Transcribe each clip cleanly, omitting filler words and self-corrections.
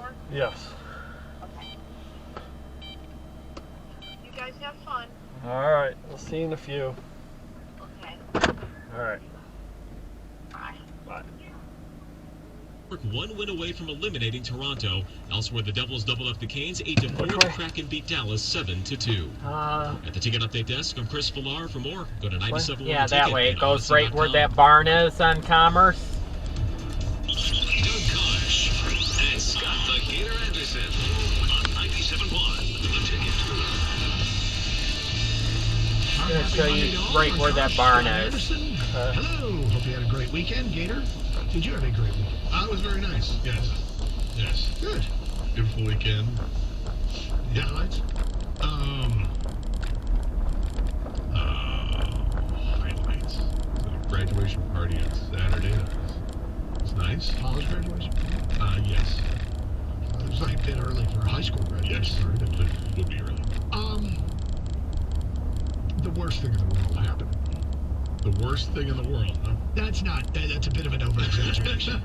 hour? Yes. Okay. You guys have fun. All right. We'll see you in a few. Okay. All right. Bye. Bye. One win away from eliminating Toronto. Elsewhere, the Devils doubled up the Canes 8-4. The Kraken beat Dallas 7-2. At the ticket update desk, I'm Chris Villar. For more, go to 97. Yeah, that way. It goes right where that barn is on Commerce. Doug Kosh and Scott the Gator Anderson on 97.1 The Ticket. I'm going to show you right where that barn is. Hello. Hope you had a great weekend, Gator. Did you have a great weekend? It was very nice. Yes. Yes. Good. Beautiful weekend. Yeah. Highlights? Highlights. The graduation party on Saturday. It was nice. College graduation? Yes. It was like a bit early for a high school graduation. Yes. It would be early. The worst thing in the world happened. The worst thing in the world, huh? That's a bit of an over-exaggeration.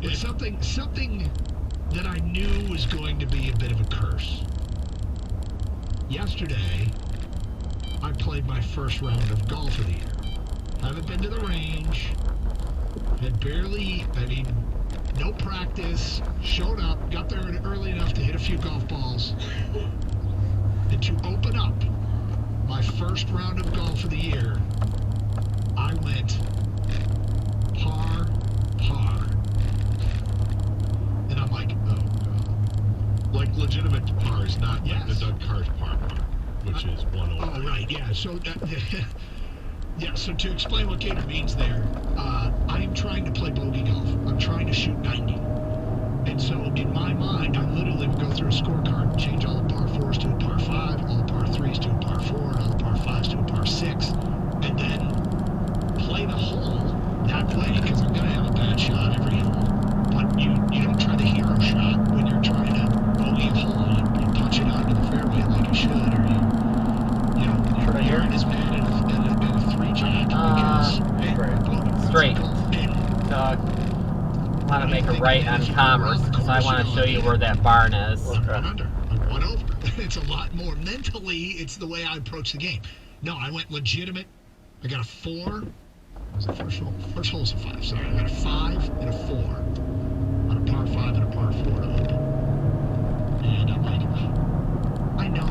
But something that I knew was going to be a bit of a curse. Yesterday, I played my first round of golf of the year. Haven't been to the range. Had no practice. Showed up, got there early enough to hit a few golf balls. And to open up my first round of golf of the year, I went par. And I'm like, oh, God. Like legitimate pars, not Yes. like the Doug Carr par, which is 1 over. Oh, right, yeah. So, so to explain what Gator means there, I am trying to play bogey golf. I'm trying to shoot 90. And so, in my mind, I literally would go through a scorecard and change all the par 4s to a par 5, all the par 3s to a par 4, and all the par 5s to a par 6, and then play the hole that way, because I'm going to have a bad shot every hole. But you don't try the hero shot when you're trying to bogey a hole. You punch it out into the fairway like you should, or you're in as bad at a 3-jack because Straight. Want to make a right on Commerce, because I want to show you where that barn is. I'm 1 over. It's a lot more. Mentally, it's the way I approach the game. No, I went legitimate. I got a 4. What was the first hole? First hole's a 5. Sorry, I got a 5 and a 4 on a par 5 and a par 4 to open. And I'm like, I know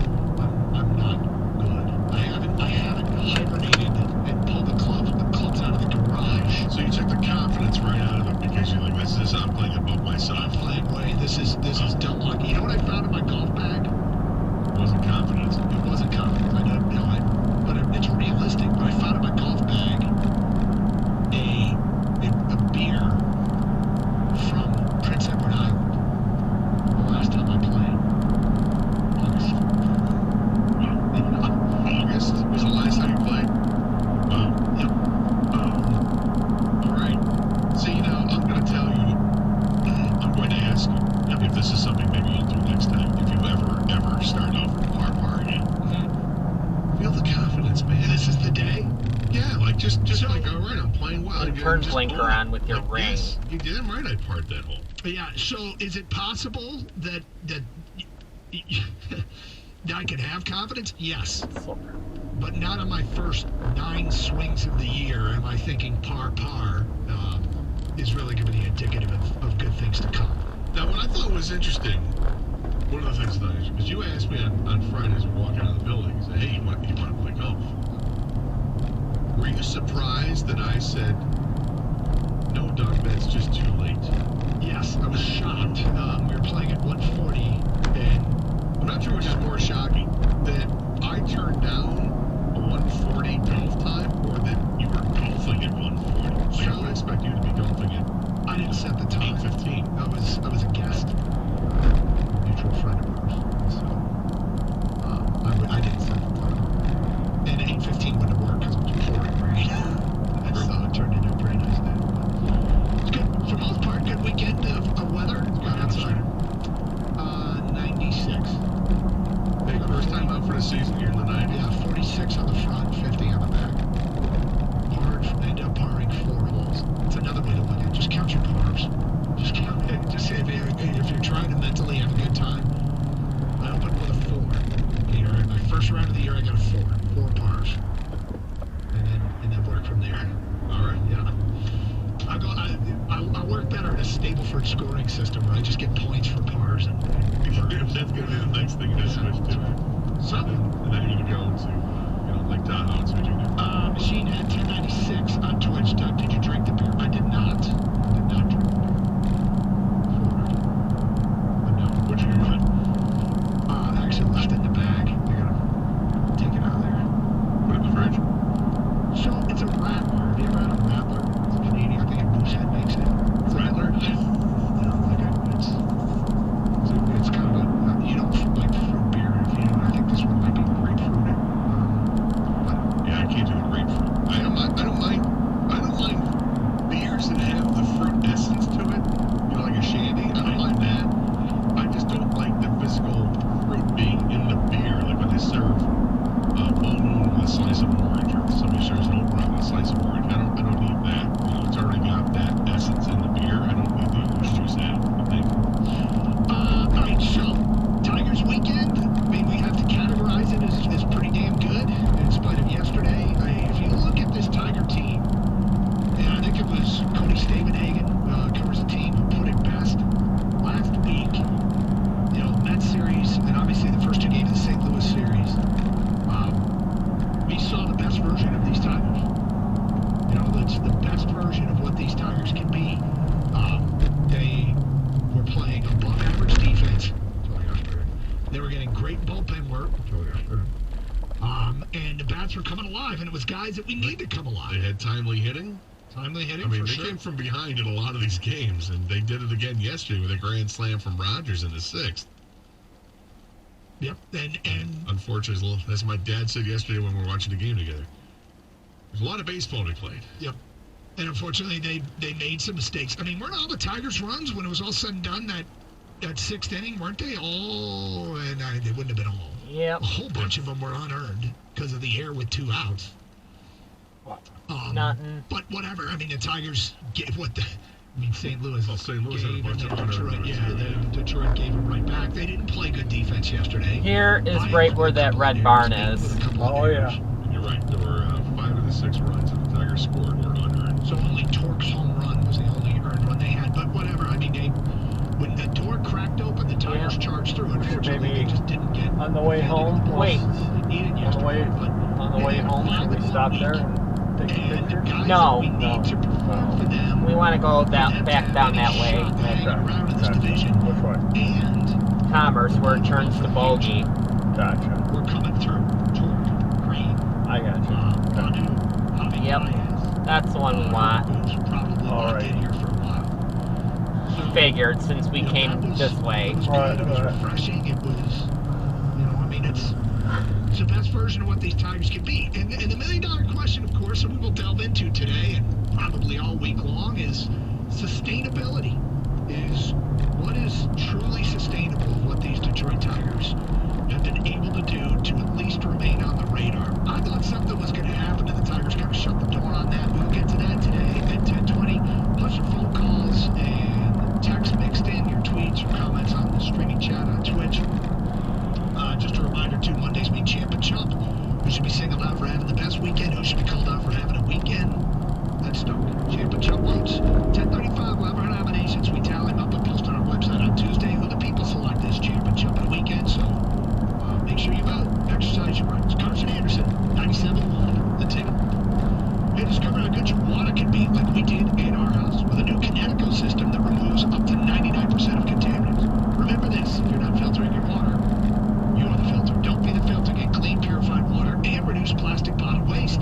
I'm not good. I haven't hibernated and pulled the clubs out of the garage. So you took the confidence right out of it because you're like, I'm playing above myself. I'm playing way. This is dumb luck. You know what I found in my golf bag? It wasn't confidence. It wasn't confidence. I don't know. But it's realistic. But I found in my golf bag a beer from Prince Edward Island. The last time I played, August. August was the last time you played? Yep. All right. See, now I'm going to tell you, I'm going to ask you if this is something maybe you'll do next time. If you ever start off with par again. Feel the confidence, man. This is the day. Yeah, like just like, all right, I'm playing well. And turn blinker on with your ring. Yes, you did right. I parred that hole. Yeah. So is it possible that I can have confidence? Yes. But not on my first 9 swings of the year am I thinking par is really going to be indicative of good things to come. Now, what I thought was interesting, one of the things that because you asked me on Fridays when walking out of the building, you said, hey, you want to play golf? Were you surprised that I said, no, Doug, that's just too late? Yes, I was shocked. We were playing at 140, and I'm not sure which is more shocking, that I turned down a 140 golf time, or that you were golfing at 140. Like, I would expect you to be golfing at I didn't set the time. 8:15. I was a guest, mutual friend of ours. So I didn't set the time. And 8:15 wouldn't have worked because it was pouring rain. So it turned into a pretty nice day. But it's good for most different scoring system where I just get points for pars and That's going to be the next thing to switch to. And then you're going to go to, Lake Tahoe and switching to. Machine had 1096 on Twitch. Doug, did you drink the beer? I did not. Did not drink the beer. But no, What you do with it? I actually left it in the bag. I gotta take it out of there. Put it in the fridge? So it's a Rattler. Have you ever had a Rattler? It's a Canadian. I think Moosehead makes it. Rattler? It's kind of a, like fruit beer. If you know, I think this one might be grapefruit. Yeah, I can't do a grapefruit. I don't mind beers that have the fruit essence to it. Like a shandy. I don't mind that. I just don't like the physical fruit being in the beer. Like when they serve Full Moon with a slice of orange, or somebody serves an Oak Rock with a slice of orange. I don't need that. It's already got that essence in the beer. I don't need the orange juice added. I think. So Tigers weekend. We have to categorize it as pretty damn good. In spite of yesterday, if you look at this Tiger team, and I think it was Cody Stavenhagen covers the team who put it best last week. Mets series, and obviously the first two games of the St. Louis series. We saw the best version of these Tigers. That's the best version of what these Tigers can be. They were playing above average defense. They were getting great bullpen work. And the bats were coming alive, and it was guys that we need to come alive. They had timely hitting. Timely hitting, I mean, for they sure. came from behind in a lot of these games, and they did it again yesterday with a grand slam from Rogers in the sixth. Yep, and Unfortunately, as my dad said yesterday when we were watching the game together, there's a lot of baseball to be played. Yep. And unfortunately, they made some mistakes. Weren't all the Tigers runs when it was all said and done that sixth inning? Weren't they all? And they wouldn't have been all. Yep. A whole bunch of them were unearned because of the error with 2 outs. Nothing. But whatever. The Tigers gave St. Louis. Well, St. Louis had a gave, bunch and of Detroit, unearned runs, yeah, the Detroit gave them right back. They didn't play good defense yesterday. Here is right where that red barn is. Oh, yeah. And you're right, there were 5 of the 6 runs that the Tigers scored were unearned. So only Torque's home run was the only earned run they had. But whatever. When the door cracked open, the Tigers charged through. Unfortunately, Maybe they just didn't get. on the way home. Wait. They needed On the yesterday, way, but on the way home, should we stop there and take a and picture? guys No. that we need to perform for them. We want to go back down that way. Hanging around in this division. Which way? And Commerce, where it turns to bogey. Gotcha. we're coming through. Torque, Green, I got you. Manu, Javi Yep. Baez, That's the one we want. who's probably All locked right. in here for a while. So, Figured, since we came that was- this way. It was Right, good. It was right. refreshing. It was, it's the best version of what these Tigers can be. And the $1 million question, of course, that we will delve into today and probably all week long is sustainability. Is what is truly sustainable of what these Detroit Tigers have been able to do to at least remain on the radar. I thought something was going to happen and the Tigers kind of shut the door on that. We'll get to that today at 10:20. Plus your phone calls and text mixed in, your tweets, your comments on the streaming chat on Twitch. Just a reminder, too, Mondays mean Champ and Chump. Who should be singled out for having the best weekend? Who should be called out for having a weekend? Let's start. Champ and Chump votes. 10:35, we'll have our nominations. We tally them up and post on our website on Tuesday who the people select as Champ and Chump of the weekend. So make sure you vote. Exercise your rights. Carson Anderson, 97.1. The Ticket. Hey, discover how good your water can be like we did in our house with a new Kinetico system that removes up to 99% of contaminants. Remember this, if you're not filtering your water, you are the filter. Don't be the filter. Get clean, purified water and reduce plastic bottle waste.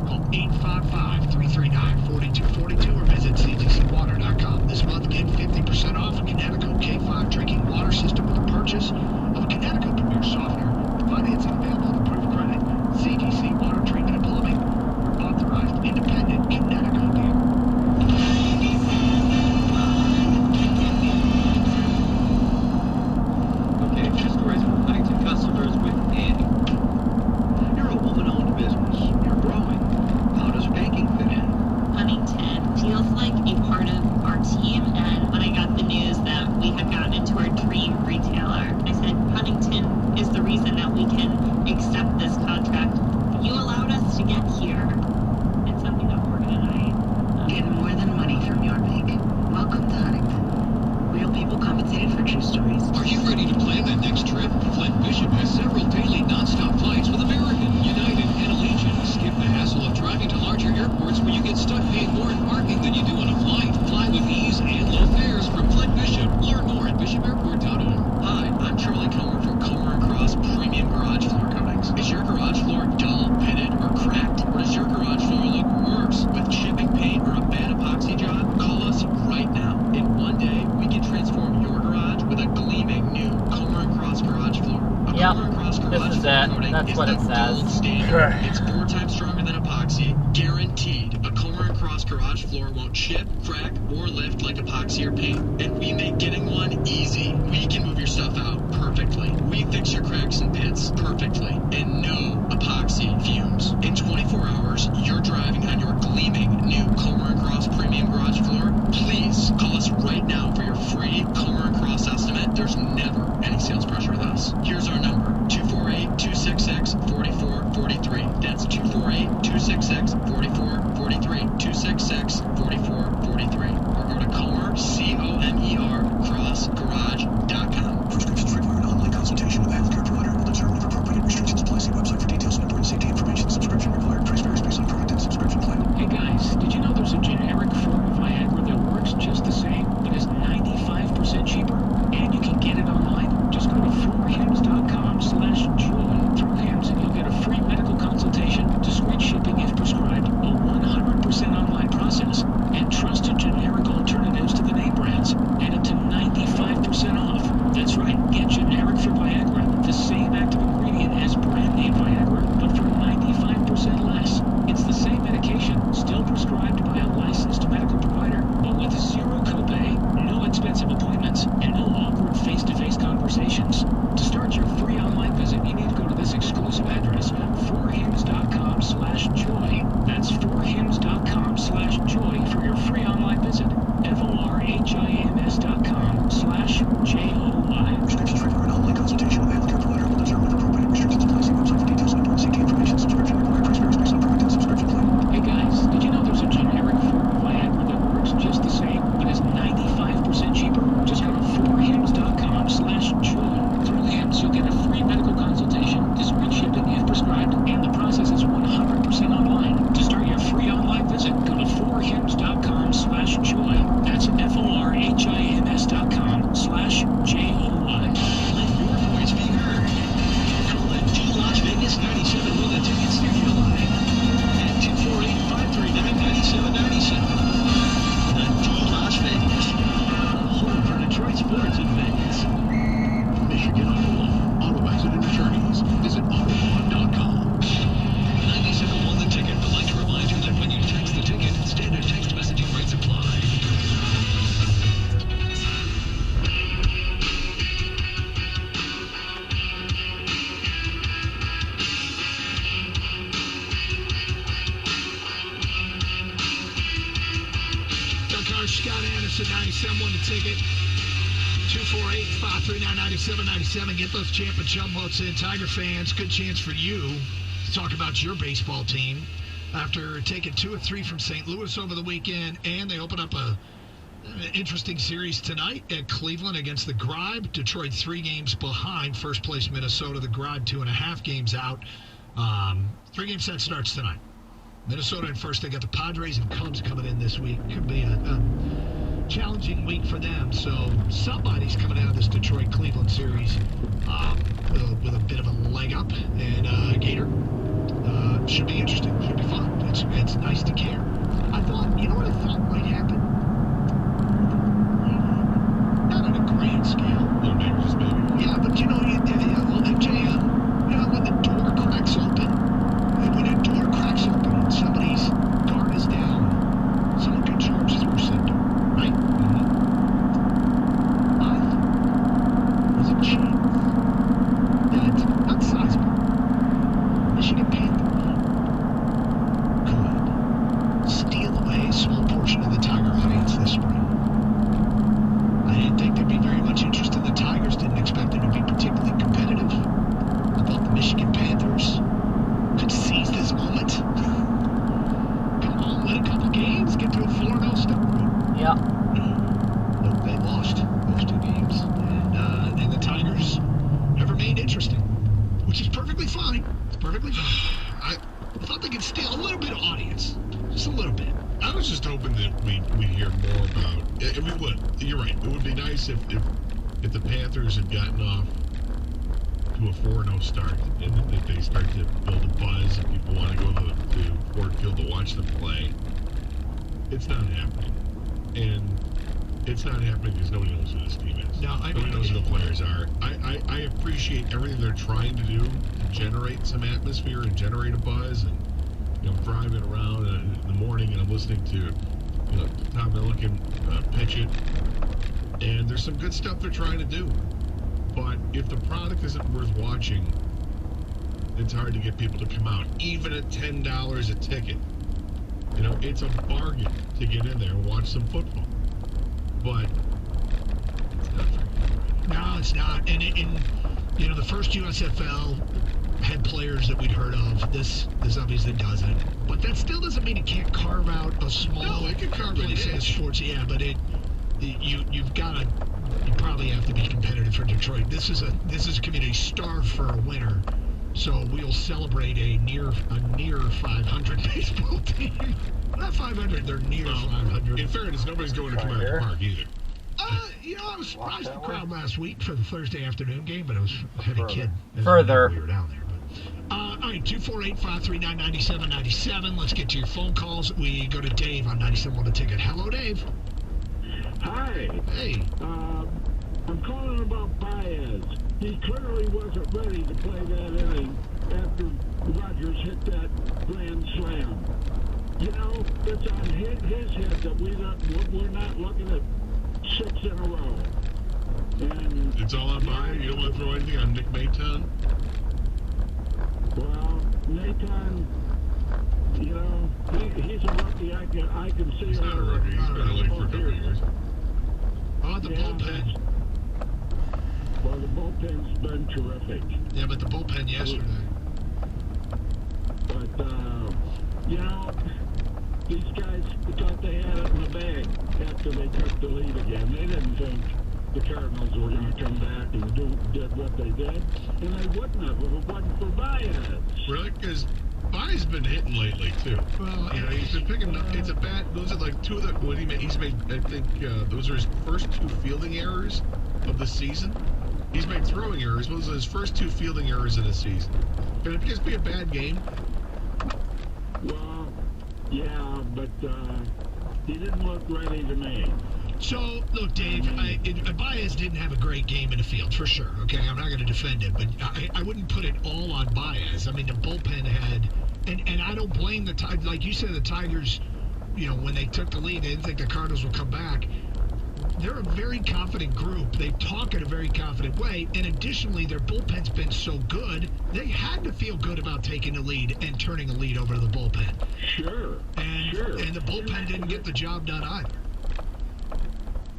Call 855-339-4242 or visit ctcwater.com. This month, get 50% off a Kinetico K5 drinking water system with a purchase of a Kinetico Premier Softener. Financing available with approved credit. CTC Water Treatment and Plumbing. Your authorized independent Kinetico dealer. Okay, two stories from Huntington customers with Annie. You're a woman-owned business. You're growing. How does banking fit in? Huntington feels like a part of our team, and when I got the news that we had gotten into our dream retailer, I said Huntington is the reason that we can accept this contract. You allowed us to get here. It's something that Morgan and I Get more than money from your bank. Welcome to Huntington. Yep, Color Cross this Garage is floor it. coating That's is what the it says. gold standard. Okay. It's 4 times stronger than epoxy, guaranteed. A Comer and Cross garage floor won't chip, crack, or lift like epoxy or paint. And we make getting one easy. We can move your stuff out perfectly. We fix your cracks and pits perfectly. And no epoxy fumes. In 24 hours, you're driving on your gleaming new Comer and Cross premium garage floor. Please call us right now for your free Comer and Cross estimate. There's never any sales pressure with us. Here's our number, 248-266-4443. That's 248-266-4443. 266-4443. Or go to Comer, C-O-M-E-R, crossgarage.com. Prescriptions require an online consultation with a healthcare provider and will determine if appropriate restrictions apply. See website for details and important safety information. Subscription required. Price varies based on product and subscription plan. Hey guys, did you know there's a generic form of Viagra that works just the same, but is 95% cheaper? And you can get it online. Just go to 4hims.com/joy. Through Hims and you'll get a free medical consultation, discreet shipping if prescribed, a 100% online process, and trusted generic alternatives to the name brands, and up to 95% off. That's right, get generic for Viagra, the same active ingredient as brand name Viagra, but for 95% less. It's the same medication, still prescribed by a licensed medical provider, but with zero copay, no expensive appointments, and no awkward face-to-face conversations. To start your free online visit, you need to go to this exclusive address, 4hims.com/joy. That's 4hims.com/joy for your free online visit. FORHIMS.com/JOY. Prescriptions require an online consultation with a healthcare provider and will determine if appropriate restrictions apply. See website for details and important safety information. Subscription required. Price varies based on product and subscription plan. Hey guys, did you know there's a generic form of Viagra that works just the same, but is 95% cheaper? Just go to 4hims.com/joy. Through Hims, you'll get a free medical consultation, discreet shipping if prescribed, and the process is 100% online. To start your free online visit, go to 4hims.com/joy. That's FORHIMS.com/JOY. Let your voice be heard. Call the D Las Vegas 97 with a ticket studio line at 248-539-9797. The D Las Vegas, home for Detroit sports and Vegas. Michigan Auto Law. Auto accident attorneys. Visit autolaw.com. 97.1 The Ticket would like to remind you that when you text the ticket, standard text messaging rates apply. Doug Carr, Scott Anderson, 97.1 The Ticket. 248-539-9797. Get those champ and chum votes in. Tiger fans, good chance for you to talk about your baseball team. After taking 2 of 3 from St. Louis over the weekend, and they open up an interesting series tonight at Cleveland against the Gribe. Detroit 3 games behind first place Minnesota. The Gribe 2.5 games out. 3-game set starts tonight. Minnesota in first. They got the Padres and Cubs coming in this week. Could be a challenging week for them. So somebody's coming out of this Detroit-Cleveland series with a bit of a leg up. And Gator, should be interesting. Should be fun. It's nice to care. I thought, you know what I thought might happen? Not on a grand scale. Little neighbors, baby. Yeah, but you know, MJM, when the door cracks open, and when a door cracks open and somebody's guard is down, someone can charge through center, right? I thought there's a chance that, not sizable, Michigan Panthers could steal away a small portion of the Tiger audience this spring. I didn't think there'd be very much interest in the Tigers. Didn't expect them to be particularly competitive. I thought the Michigan Panthers could seize this moment. Come on, win a couple games, get to a 4-0 start. Yep. Nope, they lost those 2 games. And the Tigers have remained interesting, which is perfectly fine. It's perfectly fine. I thought they could steal a little bit of audience. Just a little bit. I was just hoping that we'd hear more about. And we would. You're right. It would be nice if the Panthers had gotten off to a 4-0 start, and that they start to build a buzz, and people want to go to Ford Field to watch them play. It's not happening, and it's not happening because nobody knows who this team is. Now, Nobody knows who the players are. I appreciate everything they're trying to do to generate some atmosphere and generate a buzz. And I'm driving around in the morning and I'm listening to Tom Milliken pitch it. And there's some good stuff they're trying to do. But if the product isn't worth watching, it's hard to get people to come out, even at $10 a ticket. It's a bargain to get in there and watch some football. But it's not for me. No, it's not. And the first USFL had players that we'd heard of. This obviously doesn't. But that still doesn't mean it can't carve out a small No, it can carve place a in niche. sports. Yeah, but you've got to. You probably have to be competitive for Detroit. This is a community starved for a winner. So we'll celebrate a near 500 baseball team. Not 500, they're near 500. In fairness, nobody's going to Comerica Park either. I was surprised at the crowd last week for the Thursday afternoon game, but I had a kid. Further. We were down there. But, all right, 248-539-9797. Let's get to your phone calls. We go to Dave on 97 The Ticket. Hello, Dave. Hi. Hey. I'm calling about Baez. He clearly wasn't ready to play that inning after Rogers hit that grand slam. It's on his head that we're not looking at 6 in a row. And It's all on Baez. You don't want to throw anything on Nick Maton? well, Nathan, he's a rookie. I can see. He's not a rookie. He's been in the league for a couple of years. The bullpen. Well, the bullpen's been terrific. Yeah, but the bullpen yesterday. But, these guys thought they had it in the bag after they took the lead again. They didn't think the Cardinals were going to come back and did what they did. And they wouldn't have if it wasn't for Baez. Really? Because Baez's been hitting lately, too. Well, He's been picking up. It's a bad. Those are like two of the. What he made. He's made. I think those are his first 2 fielding errors of the season. He's made throwing errors. Those are his first 2 fielding errors in the season. Can it just be a bad game? Well, yeah, but he didn't look ready to me. So, look, Dave, Baez didn't have a great game in the field, for sure, okay? I'm not going to defend it, but I wouldn't put it all on Baez. I mean, the bullpen had, and I don't blame the Tigers. Like you said, the Tigers, when they took the lead, they didn't think the Cardinals would come back. They're a very confident group. They talk in a very confident way, and additionally, their bullpen's been so good, they had to feel good about taking the lead and turning a lead over to the bullpen. Sure. And the bullpen didn't get the job done either.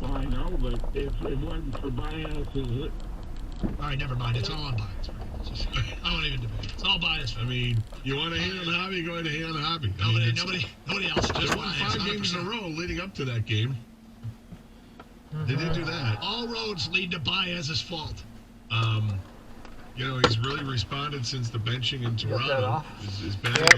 Well, I know, but if it wasn't for Baez, All right, never mind. It's all on Baez. I won't even debate. It's all Baez. I mean, you want to hate on the hobby, go ahead and hate on the hobby. Nobody else. They Just won Baez, 5 games in a 100%. row leading up to that game. They did do that. All roads lead to Baez's fault. He's really responded since the benching in Get that Toronto. off. His batting